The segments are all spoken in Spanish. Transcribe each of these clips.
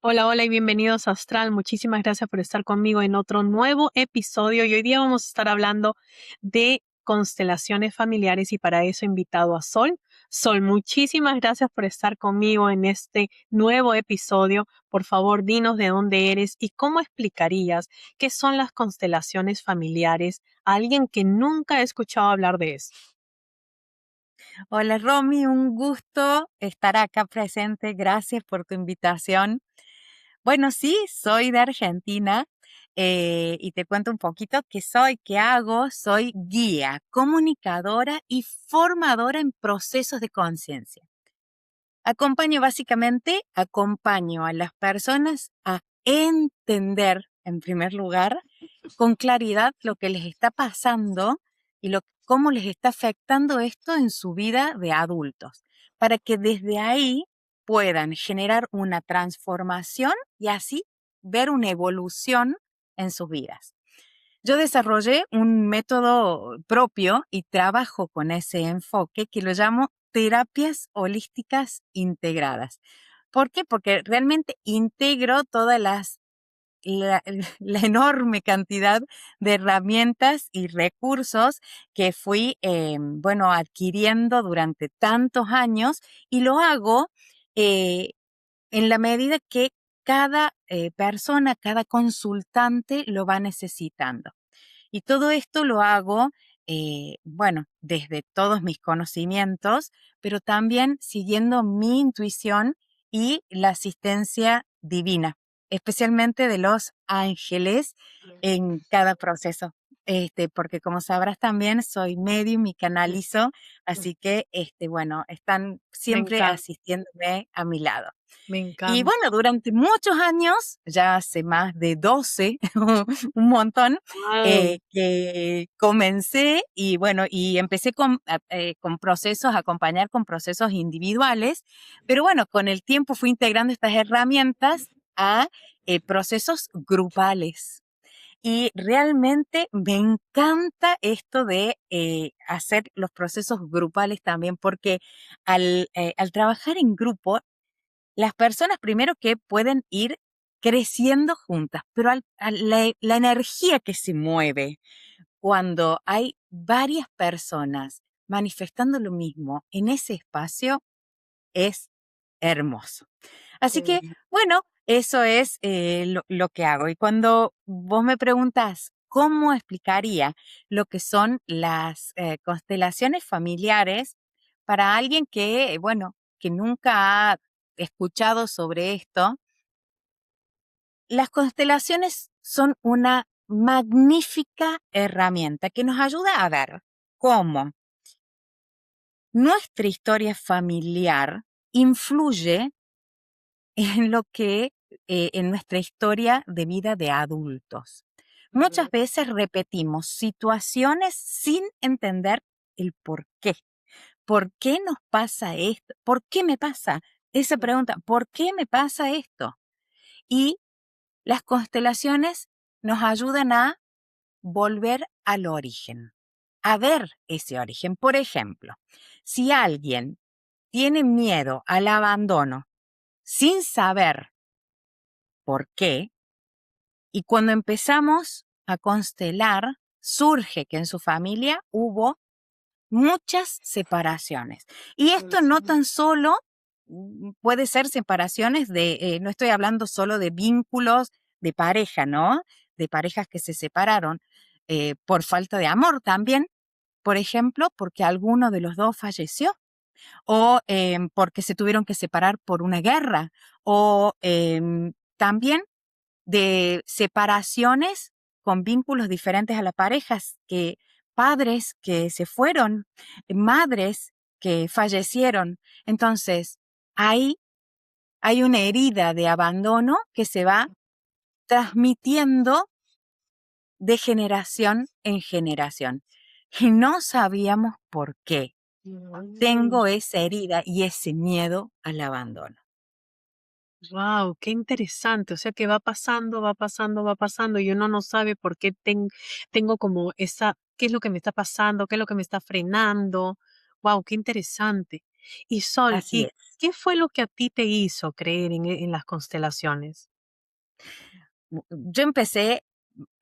Hola, hola y bienvenidos a Astral. Muchísimas gracias por estar conmigo en otro nuevo episodio y hoy día vamos a estar hablando de constelaciones familiares y para eso he invitado a Sol. Sol, muchísimas gracias por estar conmigo en este nuevo episodio. Por favor, dinos de dónde eres y cómo explicarías qué son las constelaciones familiares a alguien que nunca ha escuchado hablar de eso. Hola Romy, un gusto estar acá presente. Gracias por tu invitación. Bueno, sí, soy de Argentina y te cuento un poquito qué soy, qué hago. Soy guía, comunicadora y formadora en procesos de conciencia. Acompaño a las personas a entender, en primer lugar, con claridad lo que les está pasando y cómo les está afectando esto en su vida de adultos, para que desde ahí puedan generar una transformación y así ver una evolución en sus vidas. Yo desarrollé un método propio y trabajo con ese enfoque que lo llamo terapias holísticas integradas. ¿Por qué? Porque realmente integro la, la enorme cantidad de herramientas y recursos que fui, adquiriendo durante tantos años y lo hago eh, en la medida que cada persona, cada consultante lo va necesitando. Y todo esto lo hago, desde todos mis conocimientos, pero también siguiendo mi intuición y la asistencia divina, especialmente de los ángeles en cada proceso. Porque como sabrás también soy medium y canalizo, así que, están Me siempre encanta, asistiéndome a mi lado. me Y encanta. bueno, durante muchos años, ya hace más de 12, un montón, Wow. que comencé y bueno, y empecé con procesos, a acompañar con procesos individuales, pero bueno, con el tiempo fui integrando estas herramientas a procesos grupales. Y realmente me encanta esto de hacer los procesos grupales también, porque al trabajar en grupo, las personas primero que pueden ir creciendo juntas, pero la energía que se mueve cuando hay varias personas manifestando lo mismo en ese espacio es hermoso. Así que, bueno, eso es lo que hago. Y cuando vos me preguntas cómo explicaría lo que son las constelaciones familiares para alguien que, bueno, que nunca ha escuchado sobre esto, las constelaciones son una magnífica herramienta que nos ayuda a ver cómo nuestra historia familiar influye en en nuestra historia de vida de adultos. Muchas veces repetimos situaciones sin entender el por qué. ¿Por qué nos pasa esto? ¿Por qué me pasa? Esa pregunta, ¿por qué me pasa esto? Y las constelaciones nos ayudan a volver al origen, a ver ese origen. Por ejemplo, si alguien tiene miedo al abandono sin saber por qué, y cuando empezamos a constelar, surge que en su familia hubo muchas separaciones. Y esto no tan solo puede ser separaciones no estoy hablando solo de vínculos de pareja, ¿no? De parejas que se separaron por falta de amor también, por ejemplo, porque alguno de los dos falleció o porque se tuvieron que separar por una guerra o también de separaciones con vínculos diferentes a las parejas, que padres que se fueron, madres que fallecieron. Entonces, ahí hay una herida de abandono que se va transmitiendo de generación en generación. Y no sabíamos por qué. Tengo esa herida y ese miedo al abandono. Wow, qué interesante. O sea que va pasando, va pasando, va pasando y uno no sabe por qué tengo como esa, qué es lo que me está pasando, qué es lo que me está frenando. Wow, qué interesante. Y Sol, Así ¿y es. qué fue lo que a ti te hizo creer en las constelaciones? Yo empecé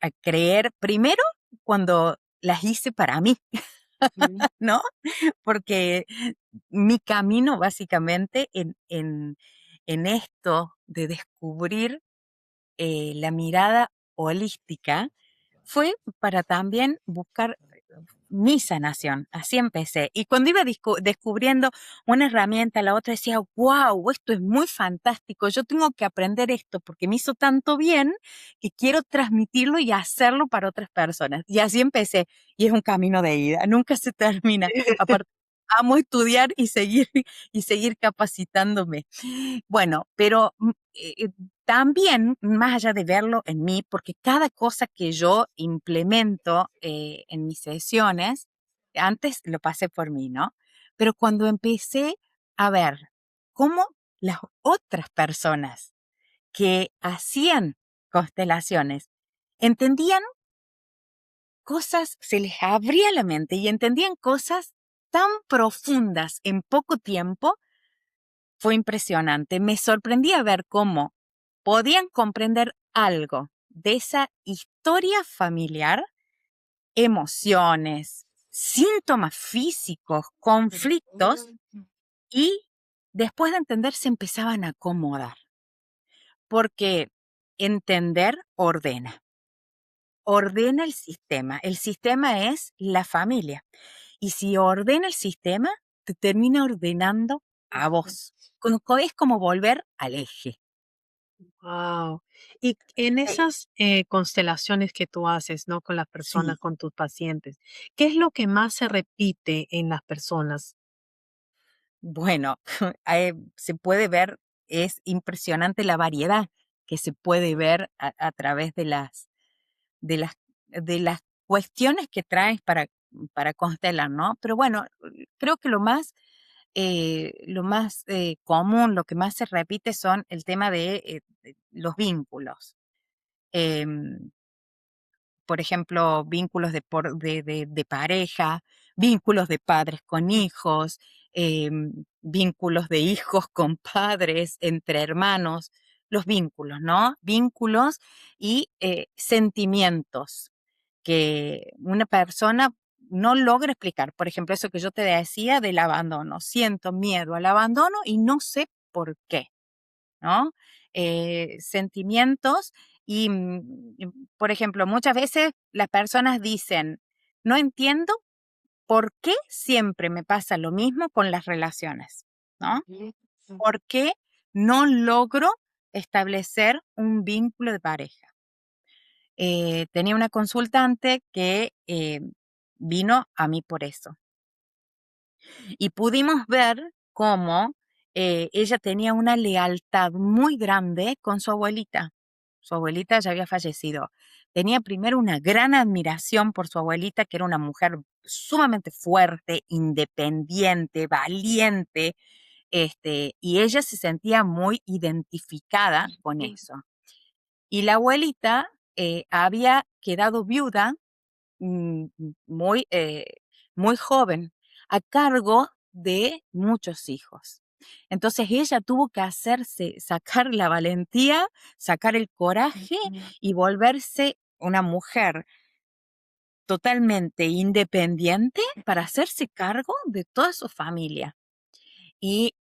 a creer primero cuando las hice para mí, Mm. ¿no? Porque mi camino básicamente en esto de descubrir la mirada holística fue para también buscar mi sanación. Así empecé. Y cuando iba descubriendo una herramienta, la otra decía, wow, esto es muy fantástico. Yo tengo que aprender esto porque me hizo tanto bien que quiero transmitirlo y hacerlo para otras personas. Y así empecé. Y es un camino de ida. Nunca se termina. Aparte, amo estudiar y seguir capacitándome. Bueno, pero también, más allá de verlo en mí, porque cada cosa que yo implemento en mis sesiones, antes lo pasé por mí, ¿no? Pero cuando empecé a ver cómo las otras personas que hacían constelaciones entendían cosas, se les abría la mente y entendían cosas tan profundas en poco tiempo, fue impresionante. Me sorprendía ver cómo podían comprender algo de esa historia familiar, emociones, síntomas físicos, conflictos, y después de entender se empezaban a acomodar, porque entender ordena el sistema. El sistema es la familia. Y si ordena el sistema, te termina ordenando a vos. Es como volver al eje. Wow. Y en Eh, esas constelaciones que tú haces, ¿no? Con las personas, Sí, con tus pacientes, ¿qué es lo que más se repite en las personas? bueno, se puede ver, es impresionante la variedad que se puede ver a través de las, de las cuestiones que traes para constelar, ¿no? Pero bueno, creo que lo más común, lo que más se repite son el tema de los vínculos. Em, por ejemplo, vínculos de pareja, vínculos de padres con hijos, vínculos de hijos con padres, entre hermanos, los vínculos, ¿no? Vínculos y sentimientos que una persona no logra explicar. Por ejemplo, eso que yo te decía del abandono. Siento miedo al abandono y no sé por qué. ¿No? Sentimientos por ejemplo, muchas veces las personas dicen, no entiendo por qué siempre me pasa lo mismo con las relaciones, ¿no? ¿Por qué no logro establecer un vínculo de pareja? Tenía una consultante que vino a mí por eso. Y pudimos ver cómo ella tenía una lealtad muy grande con su abuelita. Su abuelita ya había fallecido. Tenía primero una gran admiración por su abuelita, que era una mujer sumamente fuerte, independiente, valiente, y ella se sentía muy identificada con eso. Y la abuelita había quedado viuda muy, muy joven, a cargo de muchos hijos. Entonces ella tuvo que sacar la valentía, sacar el coraje y volverse una mujer totalmente independiente para hacerse cargo de toda su familia. Y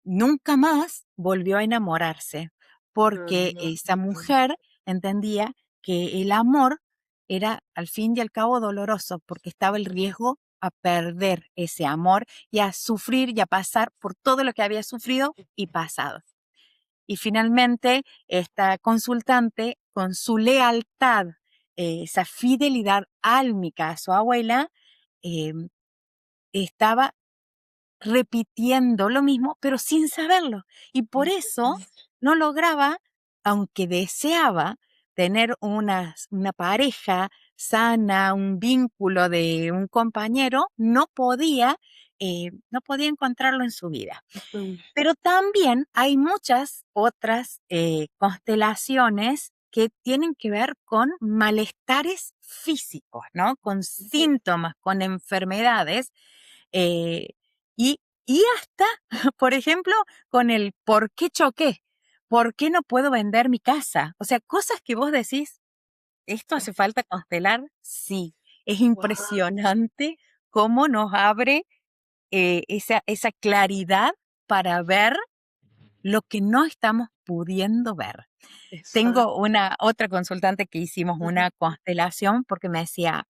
nunca más volvió a enamorarse porque esa mujer entendía que el amor era al fin y al cabo doloroso porque estaba el riesgo a perder ese amor y a sufrir y a pasar por todo lo que había sufrido y pasado. Y finalmente, esta consultante, con su lealtad, esa fidelidad álmica a su abuela, em, estaba repitiendo lo mismo, pero sin saberlo. Y por eso no lograba, aunque deseaba tener una pareja sana, un vínculo de un compañero, no podía encontrarlo en su vida. Pero también hay muchas otras constelaciones que tienen que ver con malestares físicos, ¿no? Con síntomas, con enfermedades, eh, y Y hasta, por ejemplo, con el ¿por qué choqué? ¿Por qué no puedo vender mi casa? O sea, cosas que vos decís, ¿esto hace falta constelar? Sí, es Wow. impresionante cómo nos abre esa claridad para ver lo que no estamos pudiendo ver. Tengo Exacto. una otra consultante que hicimos Ujú, una constelación porque me decía,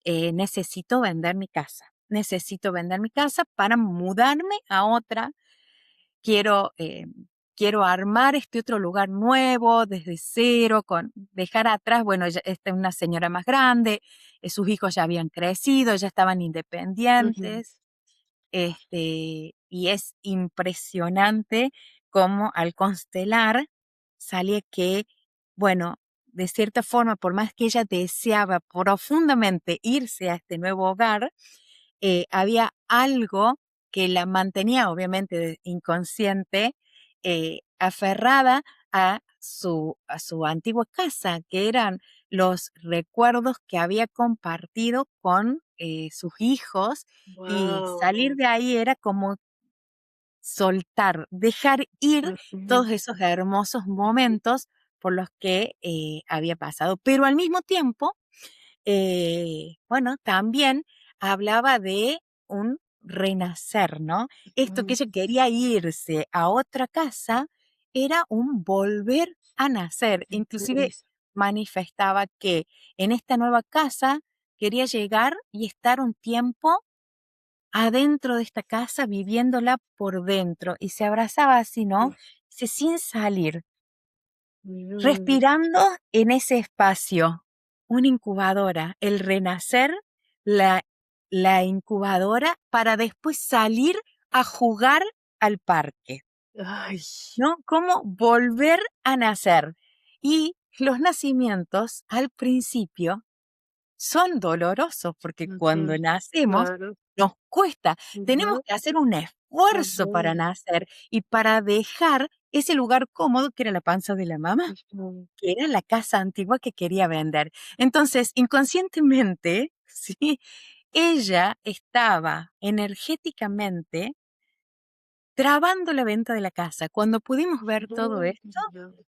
necesito vender mi casa para mudarme a otra, quiero, quiero armar este otro lugar nuevo desde cero, dejar atrás, bueno, esta es una señora más grande, sus hijos ya habían crecido, ya estaban ujú. independientes, y es impresionante cómo al constelar sale que, bueno, de cierta forma, por más que ella deseaba profundamente irse a este nuevo hogar, había algo que la mantenía, obviamente, inconsciente, aferrada a su antigua casa, que eran los recuerdos que había compartido con sus hijos, y salir Wow. de ahí era como soltar, dejar ir Ujú, todos esos hermosos momentos por los que había pasado. Pero al mismo tiempo, bueno, también hablaba de un renacer, ¿no? Esto que ujú. ella quería irse a otra casa era un volver a nacer. Inclusive Ujú. manifestaba que en esta nueva casa quería llegar y estar un tiempo adentro de esta casa, viviéndola por dentro, y se abrazaba así, ¿no? Dice, sin salir, Mm. respirando en ese espacio, una incubadora, el renacer, la, la incubadora para después salir a jugar al parque, Ay. ¿no? Como volver a nacer. Y los nacimientos al principio son dolorosos porque cuando Ujú. nacemos Claro. nos cuesta, tenemos Ujú. que hacer un esfuerzo para Ujú. nacer y para dejar ese lugar cómodo que era la panza de la mamá, Ujú. que era la casa antigua que quería vender. Entonces, inconscientemente, sí, ella estaba energéticamente trabando la venta de la casa. Cuando pudimos ver todo Ujú. esto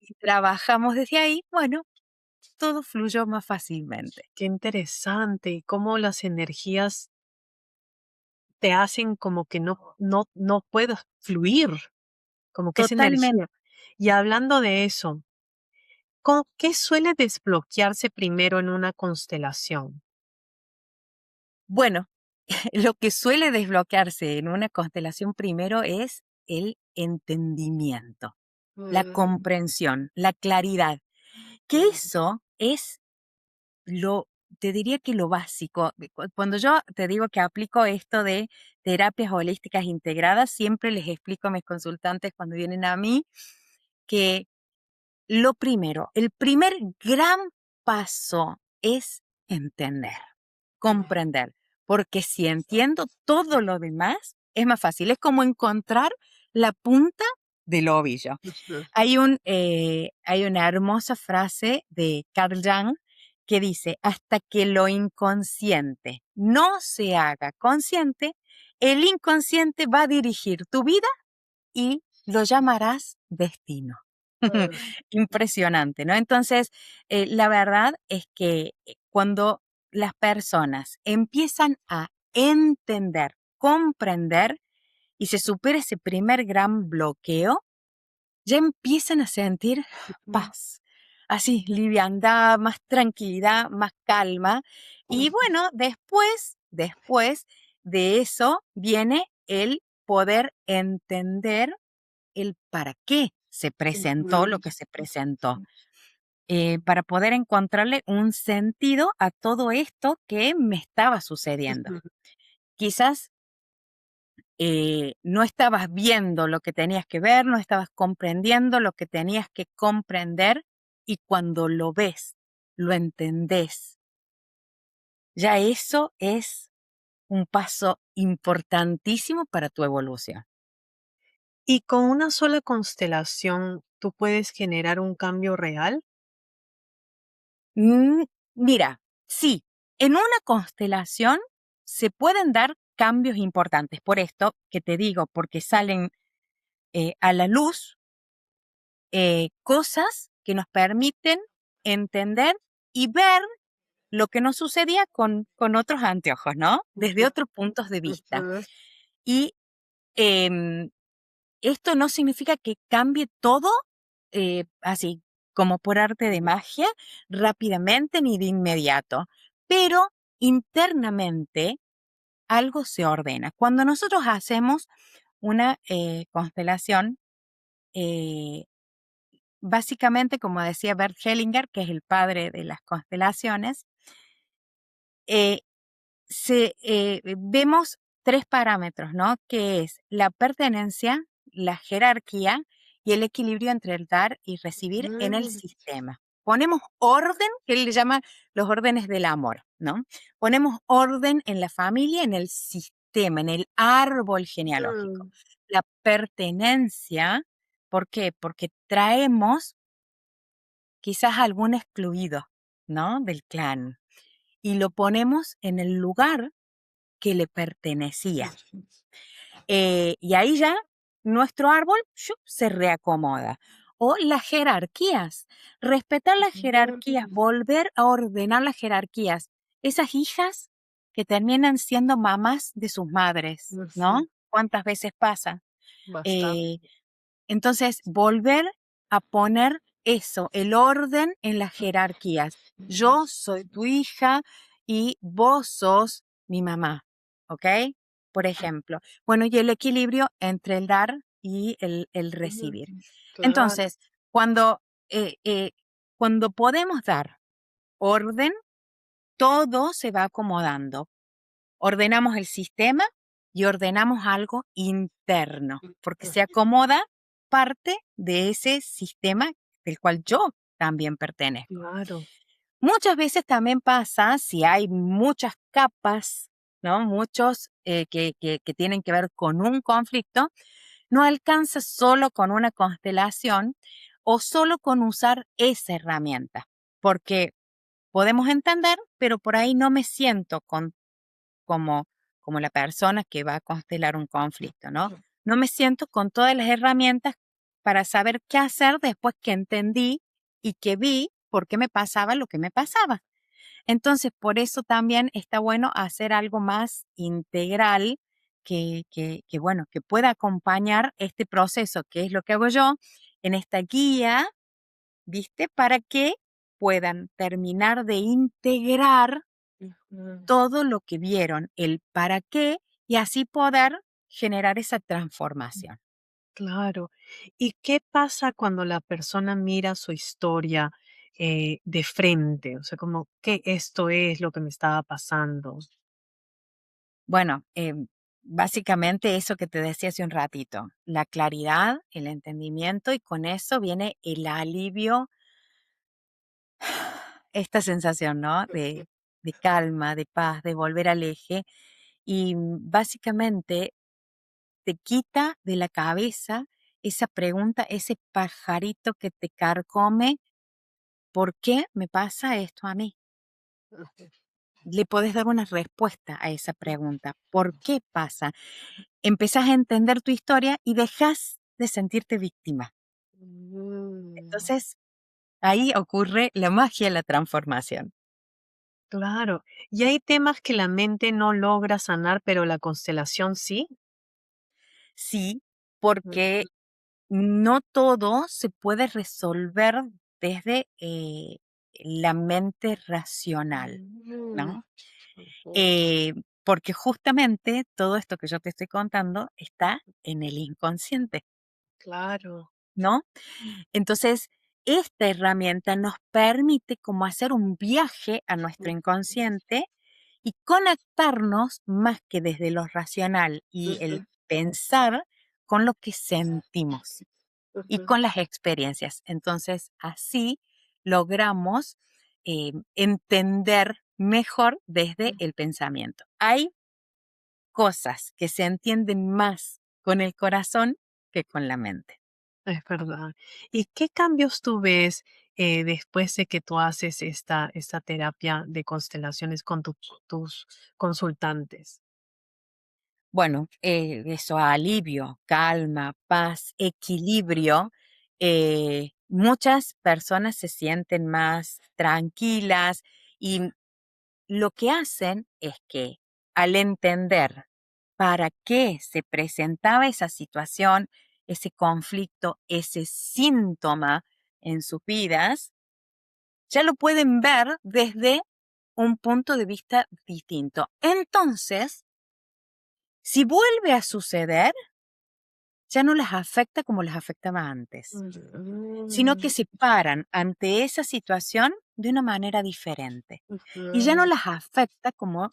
y trabajamos desde ahí, bueno, todo fluyó más fácilmente. Qué interesante, y cómo las energías te hacen como que no puedas fluir, como que esa Totalmente. energía. Y hablando de eso, ¿qué suele desbloquearse primero en una constelación? Bueno, lo que suele desbloquearse en una constelación primero es el entendimiento, la Mm. comprensión, la claridad, que Mm. eso es lo, te diría que lo básico. Cuando yo te digo que aplico esto de terapias holísticas integradas, siempre les explico a mis consultantes cuando vienen a mí que lo primero, el primer gran paso es entender, comprender, porque si entiendo todo lo demás, es más fácil. Es como encontrar la punta del ovillo. Ujú. Hay una hermosa frase de Carl Jung que dice, hasta que lo inconsciente no se haga consciente, el inconsciente va a dirigir tu vida y lo llamarás destino. Ah. Impresionante, ¿no? Entonces, la verdad es que cuando las personas empiezan a entender, comprender y se supera ese primer gran bloqueo, ya empiezan a sentir Ujú. paz, así, liviandad, más tranquilidad, más calma. Y bueno, después de eso viene el poder entender el para qué se presentó Ujú. lo que se presentó, para poder encontrarle un sentido a todo esto que me estaba sucediendo. Ujú. Quizás no estabas viendo lo que tenías que ver, no estabas comprendiendo lo que tenías que comprender, y cuando lo ves, lo entendés, ya eso es un paso importantísimo para tu evolución. Y con una sola constelación, ¿tú puedes generar un cambio real? Mm, Mira, sí, en una constelación se pueden dar cambios importantes. Por esto que te digo, porque salen a la luz cosas que nos permiten entender y ver lo que nos sucedía con otros anteojos, ¿no? Desde Ujú, otros puntos de vista. ujú, Y em, esto no significa que cambie todo así como por arte de magia, rápidamente ni de inmediato, pero internamente algo se ordena. Cuando nosotros hacemos una constelación, eh, básicamente, como decía Bert Hellinger, que es el padre de las constelaciones, eh, vemos tres parámetros, ¿no? Que es la pertenencia, la jerarquía y el equilibrio entre el dar y recibir en el mm, sistema. Ponemos orden, que él le llama los órdenes del amor, ¿no? Ponemos orden en la familia, en el sistema, en el árbol genealógico. mm, La pertenencia, ¿por qué? Porque traemos quizás algún excluido, ¿no? Del clan y lo ponemos en el lugar que le pertenecía. Y ahí ya nuestro árbol ¡shup! Se reacomoda. O las jerarquías, respetar las jerarquías, mm, volver a ordenar las jerarquías. Esas hijas que terminan siendo mamás de sus madres, ¿no? ujú, ¿Cuántas veces pasa? Eh, bastante. entonces, volver a poner eso, el orden en las jerarquías. Yo soy tu hija y vos sos mi mamá, ¿ok? Por ejemplo. Bueno, y el equilibrio entre el dar y el Ujú, recibir. claro. Entonces, cuando, cuando podemos dar orden, todo se va acomodando. Ordenamos el sistema y ordenamos algo interno, porque se acomoda parte de ese sistema del cual yo también pertenezco. Claro. Muchas veces también pasa, si hay muchas capas, ¿no? Muchos que tienen que ver con un conflicto, no alcanza solo con una constelación o solo con usar esa herramienta, porque podemos entender, pero por ahí no me siento como, como la persona que va a constelar un conflicto, ¿no? No me siento con todas las herramientas para saber qué hacer después que entendí y que vi por qué me pasaba lo que me pasaba. Entonces, por eso también está bueno hacer algo más integral bueno, que pueda acompañar este proceso, que es lo que hago yo en esta guía, ¿viste? Para que puedan terminar de integrar Ujú, todo lo que vieron, el para qué, y así poder generar esa transformación. claro. ¿Y qué pasa cuando la persona mira su historia de frente? O sea, como que esto es lo que me estaba pasando. Bueno, básicamente eso que te decía hace un ratito, la claridad, el entendimiento y con eso viene el alivio, esta sensación, ¿no? De calma, de paz, de volver al eje y básicamente te quita de la cabeza esa pregunta, ese pajarito que te carcome, ¿por qué me pasa esto a mí? Le podés dar una respuesta a esa pregunta. ¿Por qué pasa? Empezás a entender tu historia y dejas de sentirte víctima. Mm, Entonces, ahí ocurre la magia de la transformación. claro. Y hay temas que la mente no logra sanar, pero la constelación sí. Sí, porque no todo se puede resolver desde la mente racional, Mm, ¿no? ujú, Eh, porque justamente todo esto que yo te estoy contando está en el inconsciente, claro. ¿no? Entonces, esta herramienta nos permite como hacer un viaje a nuestro inconsciente y conectarnos más que desde lo racional y el Ujú, pensar con lo que sentimos y ujú, con las experiencias. Entonces, así logramos entender mejor desde ujú. el pensamiento. Hay cosas que se entienden más con el corazón que con la mente. Es verdad. ¿Y qué cambios tú ves después de que tú haces esta terapia de constelaciones con tus consultantes? bueno, eso, alivio, calma, paz, equilibrio. Muchas personas se sienten más tranquilas y lo que hacen es que al entender para qué se presentaba esa situación, ese conflicto, ese síntoma en sus vidas, ya lo pueden ver desde un punto de vista distinto. Entonces, si vuelve a suceder, ya no les afecta como les afectaba antes, sino que Mm, se paran ante esa situación de una manera diferente. Y ya no ujú, las afecta como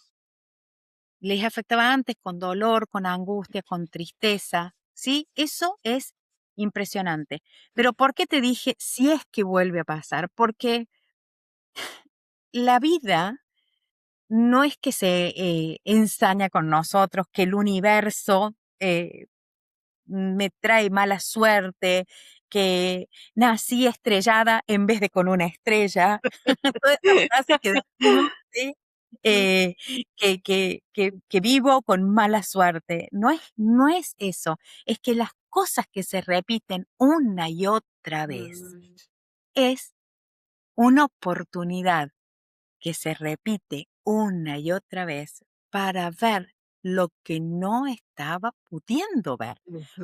les afectaba antes, con dolor, con angustia, con tristeza. ¿Sí? Eso es impresionante. Pero ¿por qué te dije si es que vuelve a pasar? Porque la vida no es que se ensaña con nosotros, que el universo me trae mala suerte, que nací estrellada en vez de con una estrella. Todas esas frases que decimos, ¿sí? Eh, que vivo con mala suerte. No es eso, es que las cosas que se repiten una y otra vez mm, es una oportunidad que se repite una y otra vez para ver lo que no estaba pudiendo ver,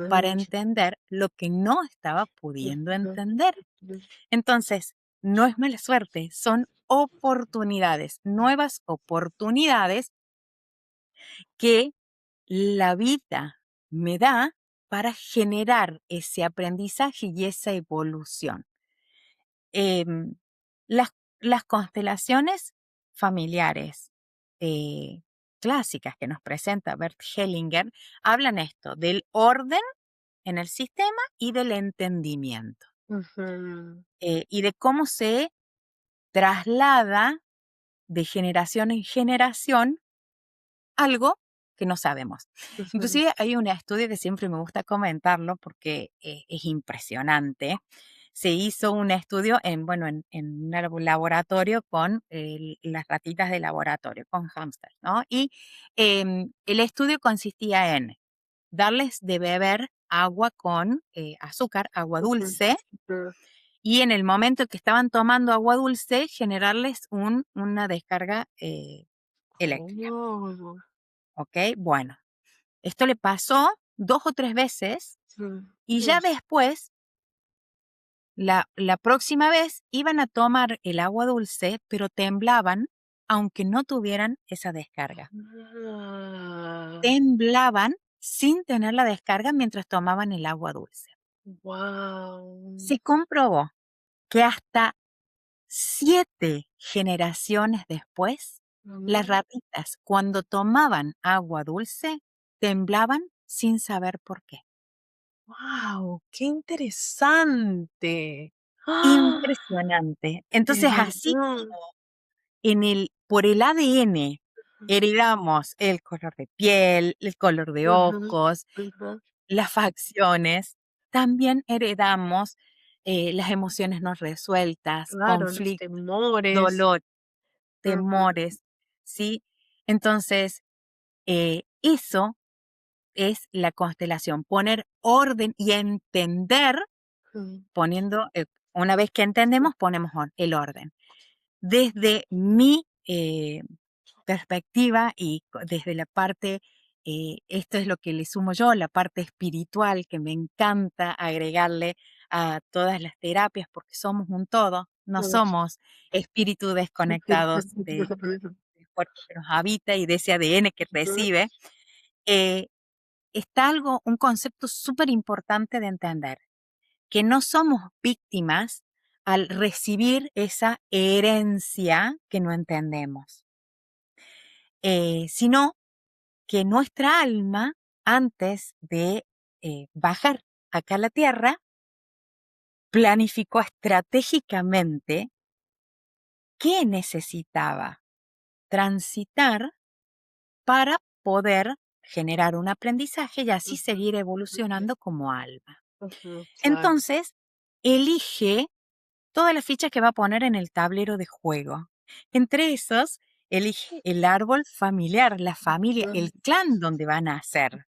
para ujú, entender lo que no estaba pudiendo ujú, entender. ujú, Entonces, no es mala suerte, son oportunidades, nuevas oportunidades que la vida me da para generar ese aprendizaje y esa evolución. Em, las, las constelaciones familiares eh, clásicas que nos presenta Bert Hellinger hablan esto del orden en el sistema y del entendimiento, ujú, y de cómo se traslada de generación en generación algo que no sabemos. ujú, Inclusive hay un estudio que siempre me gusta comentarlo porque es impresionante. Se hizo un estudio bueno, en un laboratorio con las ratitas de laboratorio, con hámsters, ¿no? Y el estudio consistía en darles de beber agua con azúcar, agua ujú, dulce, ujú. y en el momento que estaban tomando agua dulce, generarles una descarga eléctrica. Oh, ¿Ok? Bueno, esto le pasó 2 o 3 veces mm, y ya ush, después, la próxima vez iban a tomar el agua dulce, pero temblaban, aunque no tuvieran esa descarga. ah, Temblaban sin tener la descarga mientras tomaban el agua dulce. wow. Se comprobó que hasta 7 generaciones después, las ratitas, cuando tomaban agua dulce, temblaban sin saber por qué. Wow, qué interesante. ¡Ah! Impresionante. De Entonces, así verdad. como por el ADN heredamos el color de piel, el color de Ujú, ojos, ujú. las facciones, también heredamos las emociones no resueltas, Claro, los conflictos, temores. dolor, Ujú, temores, ¿sí? Entonces, eso es la constelación, poner orden y entender, ujú, poniendo, una vez que entendemos, ponemos el orden. Desde mi perspectiva y desde la parte, esto es lo que le sumo yo, la parte espiritual que me encanta agregarle a todas las terapias porque somos un todo, no somos espíritus desconectados del cuerpo que nos habita y de ese ADN que recibe. eh, Está un concepto súper importante de entender, que no somos víctimas al recibir esa herencia que no entendemos, sino que nuestra alma, antes de bajar acá a la tierra, planificó estratégicamente qué necesitaba transitar para poder generar un aprendizaje y así ujú, seguir ujú, evolucionando como alma. ujú, claro. Entonces, elige todas las fichas que va a poner en el tablero de juego. Entre esos elige el árbol familiar, la familia, el clan donde van a nacer,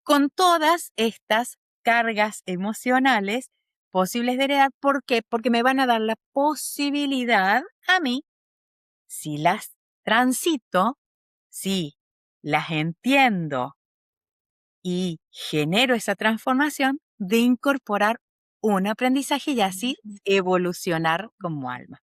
con todas estas cargas emocionales posibles de heredar. ¿Por qué? Porque me van a dar la posibilidad a mí, si las transito, si las entiendo y genero esa transformación, de incorporar un aprendizaje y así evolucionar como alma.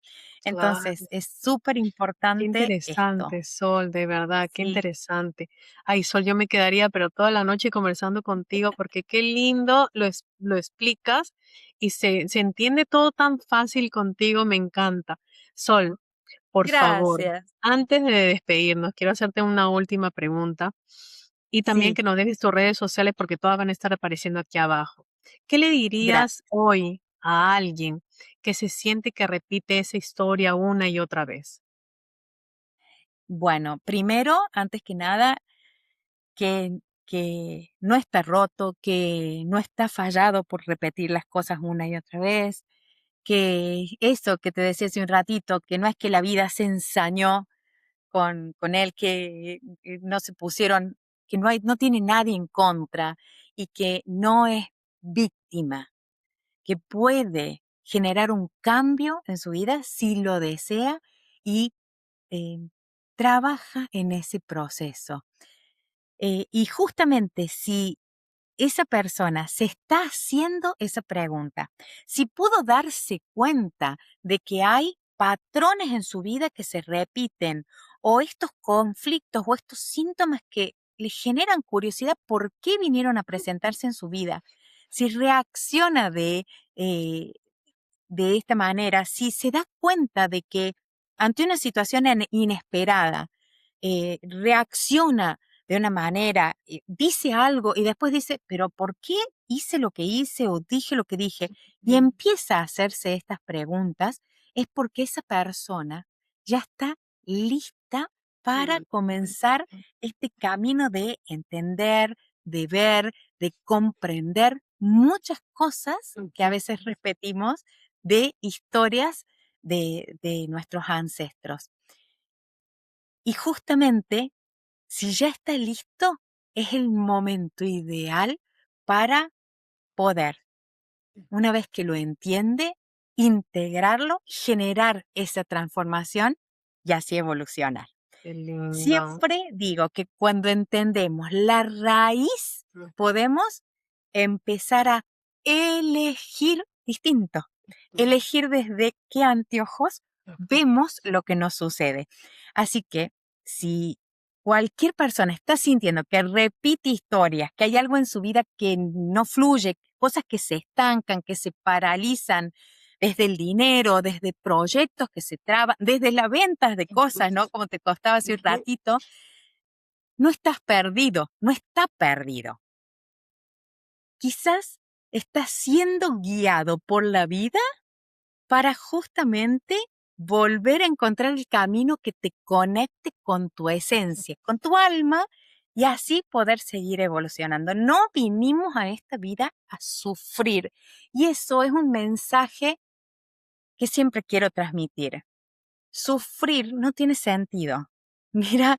Claro. Entonces, es súper Qué importante esto. interesante, Sol, de verdad, qué Sí, interesante. Ay, Sol, yo me quedaría, pero toda la noche conversando contigo, porque qué lindo lo explicas y se entiende todo tan fácil contigo, me encanta. Sol, por favor, gracias. antes de despedirnos, quiero hacerte una última pregunta y también Sí, que nos dejes tus redes sociales porque todas van a estar apareciendo aquí abajo. ¿Qué le dirías gracias. hoy a alguien que se siente que repite esa historia una y otra vez? Bueno, primero, antes que nada, que no está roto, que no está fallado por repetir las cosas una y otra vez, que eso que te decía hace un ratito, que no es que la vida se ensañó con él, que no se pusieron, que no tiene nadie en contra y que no es víctima, que puede generar un cambio en su vida si lo desea y eh, trabaja en ese proceso. Y justamente si esa persona se está haciendo esa pregunta, si pudo darse cuenta de que hay patrones en su vida que se repiten o estos conflictos o estos síntomas que le generan curiosidad por qué vinieron a presentarse en su vida, si reacciona eh, de esta manera, si se da cuenta de que ante una situación inesperada, reacciona de una manera, dice algo y después dice, pero ¿por qué hice lo que hice o dije lo que dije? Y empieza a hacerse estas preguntas, es porque esa persona ya está lista para comenzar este camino de entender, de ver, de comprender muchas cosas que a veces repetimos de historias de nuestros ancestros. Y justamente, si ya está listo, es el momento ideal para poder, una vez que lo entiende, integrarlo, generar esa transformación y así evolucionar. Qué lindo. Siempre digo que cuando entendemos la raíz, podemos empezar a elegir distinto, elegir desde qué anteojos vemos lo que nos sucede. Así que si cualquier persona está sintiendo que repite historias, que hay algo en su vida que no fluye, cosas que se estancan, que se paralizan, desde el dinero, desde proyectos que se traban, desde las ventas de cosas, ¿no? Como te costaba hace un ratito, no estás perdido, no está perdido. Quizás estás siendo guiado por la vida para justamente volver a encontrar el camino que te conecte con tu esencia, con tu alma y así poder seguir evolucionando. No vinimos a esta vida a sufrir y eso es un mensaje que siempre quiero transmitir. Sufrir no tiene sentido. Mira,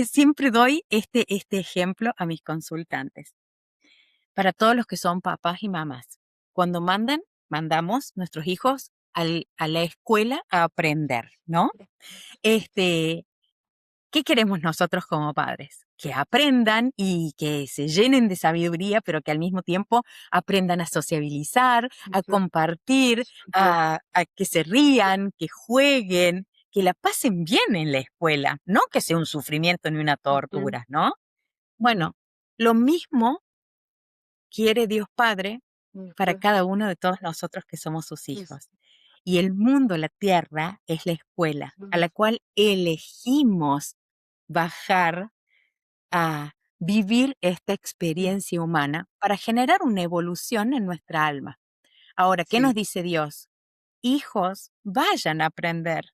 siempre doy este ejemplo a mis consultantes. Para todos los que son papás y mamás, cuando mandamos nuestros hijos a la escuela a aprender, ¿no? Este, ¿Qué queremos nosotros como padres? Que aprendan y que se llenen de sabiduría, pero que al mismo tiempo aprendan a sociabilizar, a compartir, a que se rían, que jueguen, que la pasen bien en la escuela, no que sea un sufrimiento ni una tortura, ¿no? Bueno, lo mismo quiere Dios Padre para cada uno de todos nosotros que somos sus hijos. Y el mundo, la tierra, es la escuela a la cual elegimos bajar a vivir esta experiencia humana para generar una evolución en nuestra alma. Ahora, ¿qué nos Sí. dice Dios? Hijos, vayan a aprender.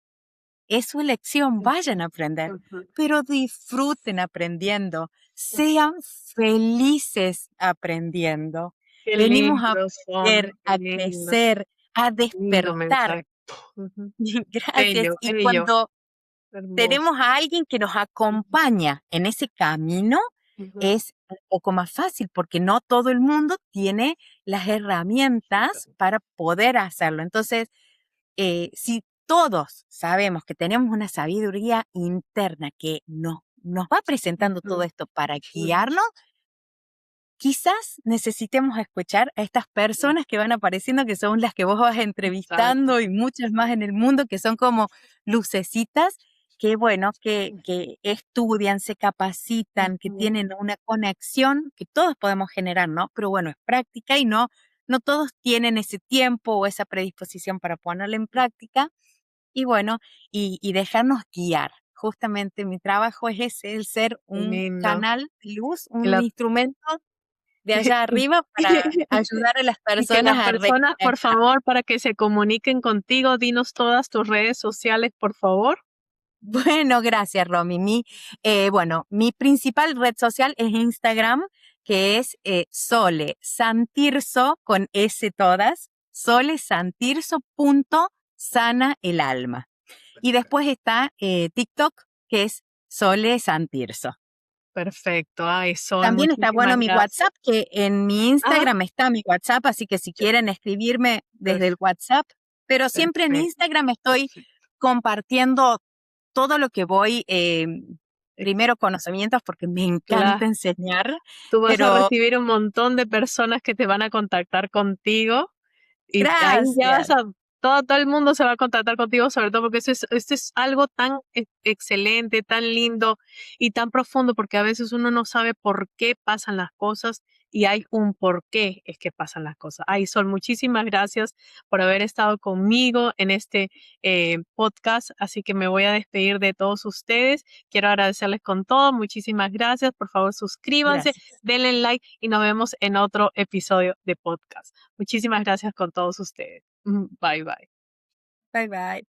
Es su elección, vayan a aprender, pero disfruten aprendiendo, sean felices aprendiendo. Qué Venimos a lindo aprender, son, qué a lindo, crecer, a lindo despertar. mensaje. Ujú. Gracias. Bello, Y bello. Hermoso. tenemos a alguien que nos acompaña en ese camino, Ujú. es un poco más fácil porque no todo el mundo tiene las herramientas para poder hacerlo. Entonces, si todos sabemos que tenemos una sabiduría interna que nos va presentando todo Ujú. esto para guiarnos, quizás necesitemos escuchar a estas personas que van apareciendo, que son las que vos vas Exacto. entrevistando y muchas más en el mundo, que son como lucecitas, que bueno, que estudian, se capacitan, que Ujú. tienen una conexión que todos podemos generar, ¿no? Pero bueno, es práctica y no todos tienen ese tiempo o esa predisposición para ponerla en práctica. Y bueno, y dejarnos guiar. Justamente mi trabajo es ese, el ser Qué un lindo. canal de luz, Que un la instrumento de allá arriba para ayudar a las y que personas las a personas, por reconectar. favor, para que se comuniquen contigo, dinos todas tus redes sociales, por favor. Bueno, gracias, Romy. Bueno, mi principal red social es Instagram, que es Sole Santirso, con S todas, solesantirso.sana el alma. Y después está TikTok, que es Sole Santirso. Perfecto. Ay, Sol, También está muchísimas bueno mi gracias. WhatsApp, que en mi Ah, Instagram está mi WhatsApp, así que si ya, quieren escribirme desde el perf- WhatsApp, pero siempre en perfecto. Instagram estoy compartiendo todo lo que voy, Ex- primero conocimientos, porque me Claro. encanta enseñar, Tú vas a pero recibir un montón de personas que te van a contactar contigo. Y ahí ya vas gracias, a, todo el mundo se va a contactar contigo, sobre todo porque esto es algo tan excelente, tan lindo y tan profundo, porque a veces uno no sabe por qué pasan las cosas y hay un por qué es que pasan las cosas. Ay, Sol, muchísimas gracias por haber estado conmigo en este podcast, así que me voy a despedir de todos ustedes. Quiero agradecerles con todo, muchísimas gracias. Por favor, suscríbanse, gracias. denle like y nos vemos en otro episodio de podcast. Muchísimas gracias con todos ustedes. Bye bye. Bye bye.